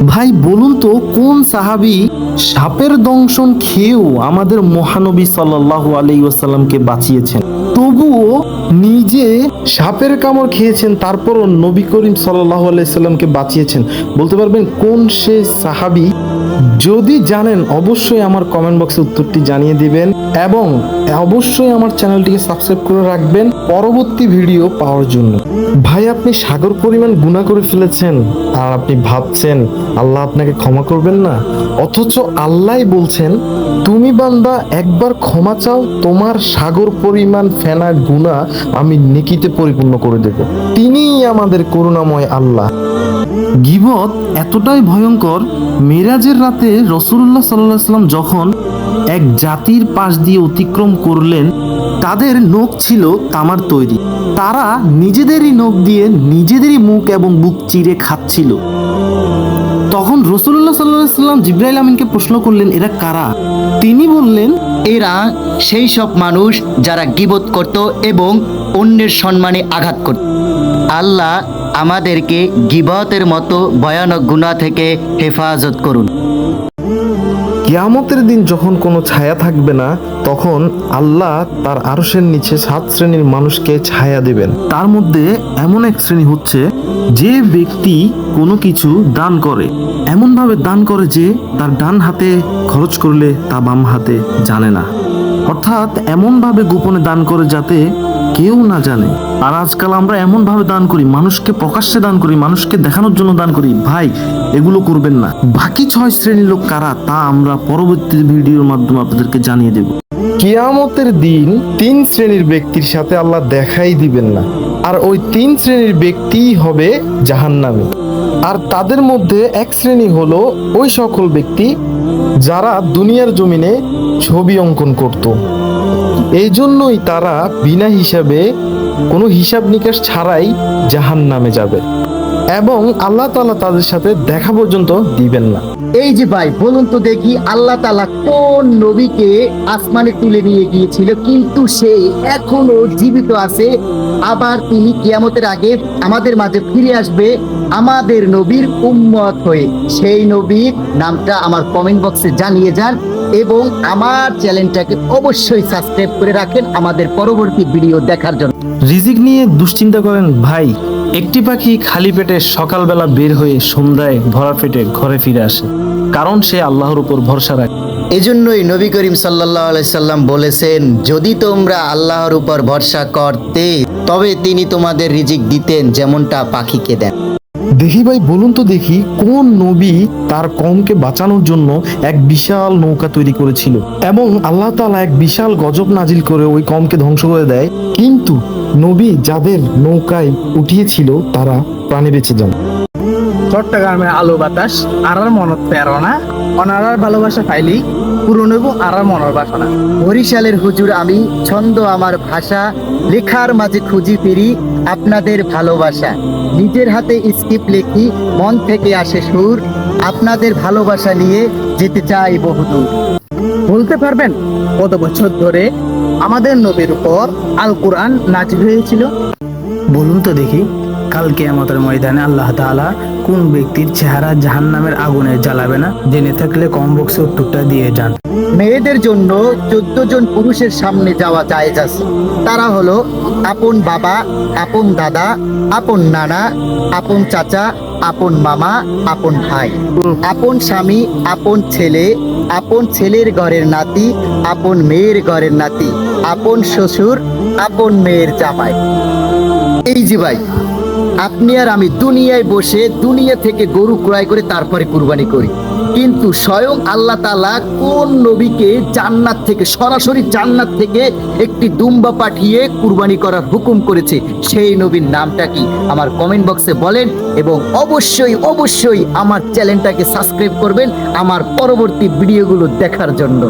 ভাই বলুন তো কোন সাহাবী সাপের দংশন খেয়েও আমাদের মহানবী সাল্লাল্লাহু আলাইহি ওয়াসাল্লামকে বাঁচিয়েছেন, তবুও নিজে সাপের কামড় খেয়েছেন, তারপরও নবী করিম সাল্লাল্লাহু আলাইহি সাল্লামকে বাঁচিয়েছেন? বলতে পারবেন কোন সে সাহাবী? যদি জানেন অবশ্যই আমার কমেন্ট বক্সে উত্তরটি জানিয়ে দিবেন এবং অবশ্যই আমার চ্যানেলটিকে সাবস্ক্রাইব করে রাখবেন পরবর্তী ভিডিও পাওয়ার জন্য। ভাই আপনি সাগর পরিমাণ গুনাহ করে ফেলেছেন আর আপনি ভাবছেন আল্লাহ আপনাকে ক্ষমা করবেন না, অথচ আল্লাহই বলছেন তুমি বান্দা একবার ক্ষমা চাও, তোমার সাগর পরিমাণ ফেনা গুনাহ আমি নেকিতে পরিপূর্ণ করে দেব। তিনিই আমাদের করুণাময় আল্লাহ। গীবত এতটাই ভয়ঙ্কর, মেরাজের রাতে রাসূলুল্লাহ সাল্লাল্লাহু আলাইহি ওয়াসাল্লাম যখন এক জাতির পাশ দিয়ে অতিক্রম করলেন, তাদের নখ ছিল তামার তৈরি, তারা নিজেদেরই নখ দিয়ে নিজেদেরই মুখ এবং বুক চিরে খাচ্ছিল। তখন রাসূলুল্লাহ সাল্লাল্লাহু আলাইহি ওয়াসাল্লাম জিবরাইল আমিনকে প্রশ্ন করলেন, এরা কারা? তিনি বললেন, এরা সেই সব মানুষ যারা গীবত করত এবং অন্যের সম্মানে আঘাত করত। আল্লাহ আমাদেরকে গীবতের মতো ভয়ানক গুনাহ থেকে হেফাজত করুন। কিয়ামতের দিন যখন কোনো ছায়া থাকবে না, তখন আল্লাহ তার আরশের নিচে 7 শ্রেণীর মানুষকে ছায়া দেবেন। তার মধ্যে এমন এক শ্রেণী হচ্ছে যে ব্যক্তি কোনো কিছু দান করে, এমনভাবে দান করে যে তার ডান হাতে খরচ করলে তা বাম হাতে জানে না, অর্থাৎ এমনভাবে গোপনে দান করে যাতে কেউ না জানে। আর আজকাল আমরা এমনভাবে দান করি, মানুষকে প্রকাশ্যে দান করি, মানুষকে দেখানোর জন্য দান করি। ভাই এগুলো করবেন না। বাকি 6 শ্রেণীর লোক কারা তা আমরা পরবর্তী ভিডিওর মাধ্যমে আপনাদেরকে জানিয়ে দেব। কিয়ামতের দিন 3 শ্রেণীর ব্যক্তির সাথে আল্লাহ দেখাই দিবেন না, আর ওই 3 শ্রেণীর ব্যক্তিই হবে জাহান্নামী। আর তাদের মধ্যে এক শ্রেণী হলো ওই সকল ব্যক্তি যারা দুনিয়ার জমিনে ছবি অঙ্কন করত, এই জন্যই তারা বিনা হিসাবে কোনো হিসাব নিকাশ ছাড়াই জাহান্নামে যাবে এবং আল্লাহ তাআলা তাদের সাথে দেখা পর্যন্ত দিবেন না। এই যে ভাই বলুন তো দেখি, আল্লাহ তাআলা কোন নবীকে আসমানে তুলে নিয়ে গিয়েছিল কিন্তু সে এখনো জীবিত আছে, আবার তিনি কিয়ামতের আগে আমাদের মাঝে ফিরে আসবে আমাদের নবীর উম্মত হয়ে? সেই নবীর নামটা আমার কমেন্ট বক্সে জানিয়ে যান এবং আমার চ্যানেলটাকে অবশ্যই সাবস্ক্রাইব করে রাখেন আমাদের পরবর্তী ভিডিও দেখার জন্য। রিজিক নিয়ে দুশ্চিন্তা করেন ভাই, একটি পাখি খালি পেটে সকালবেলা বের হয়ে সন্ধ্যায় ভরা পেটে ঘরে ফিরে আসে, কারণ সে আল্লাহর উপর ভরসা রাখে। এজন্যই নবী করিম সাল্লাল্লাহু আলাইহি সাল্লাম বলেছেন, যদি তোমরা আল্লাহর উপর ভরসা করতে তবে তিনি তোমাদের রিজিক দিতেন যেমনটা পাখিকে দেন। দেখি ভাই বলুন তো দেখি কোন নবী তার কওমকে বাঁচানোর জন্য এক বিশাল নৌকা তৈরি করেছিল এবং আল্লাহ তাআলা এক বিশাল গজব নাজিল করে ওই কওমকে ধ্বংস করে দেয়, কিন্তু নবী যাদের নৌকায় উঠিয়েছিল তারা প্রাণে বেঁচে যান। চট্টগ্রামের আলো বাতাস আর মনত প্রেরণা, অনারার ভালোবাসা পাইলি পূরণ হইব আর মনের বাসনা। বরিশালের হুজুর আমি, ছন্দ আমার ভাষা, লেখার মাঝে খুঁজি ফিরি আপনাদের ভালোবাসা। নিজের হাতে স্ক্রিপ্ট লেখি, মন থেকে আসে সুর, আপনাদের ভালোবাসা নিয়ে যেতে চাই বহুদূর। বলতে পারবেন কত বছর ধরে আমাদের নবীর উপর আল কোরআন নাজিল হয়েছিল? বলুন তো দেখি কাল কিয়ামতের ময়দানে আল্লাহ তাআলা কোন ব্যক্তির চেহারা জাহান্নামের আগুনে জ্বালাবে না? জেনে থাকলে কম বক্সে উত্তরটা দিয়ে যান। মেয়েদের জন্য 14 জন পুরুষের সামনে যাওয়া জায়েজ আছে। তারা হলো আপন বাবা, আপন দাদা, আপন নানা, আপন চাচা, আপন মামা, আপন ভাই, আপন স্বামী, আপন ছেলে, আপন ছেলের ঘরের নাতি, আপন মেয়ের ঘরের নাতি, আপন শ্বশুর, আপন মেয়ের জামাই। এই যে ভাই, আপনি আর আমি দুনিয়ায় বসে দুনিয়া থেকে গরু ক্রয় করে তারপরে কুরবানি করি, কিন্তু স্বয়ং আল্লাহ তাআলা কোন নবীকে জান্নাত থেকে, সরাসরি জান্নাত থেকে একটি দুম্বা পাঠিয়ে কুরবানি করার হুকুম করেছে? সেই নবীর নামটা কি আমার কমেন্ট বক্সে বলেন এবং অবশ্যই অবশ্যই আমার চ্যানেলটাকে সাবস্ক্রাইব করবেন আমার পরবর্তী ভিডিওগুলো দেখার জন্য।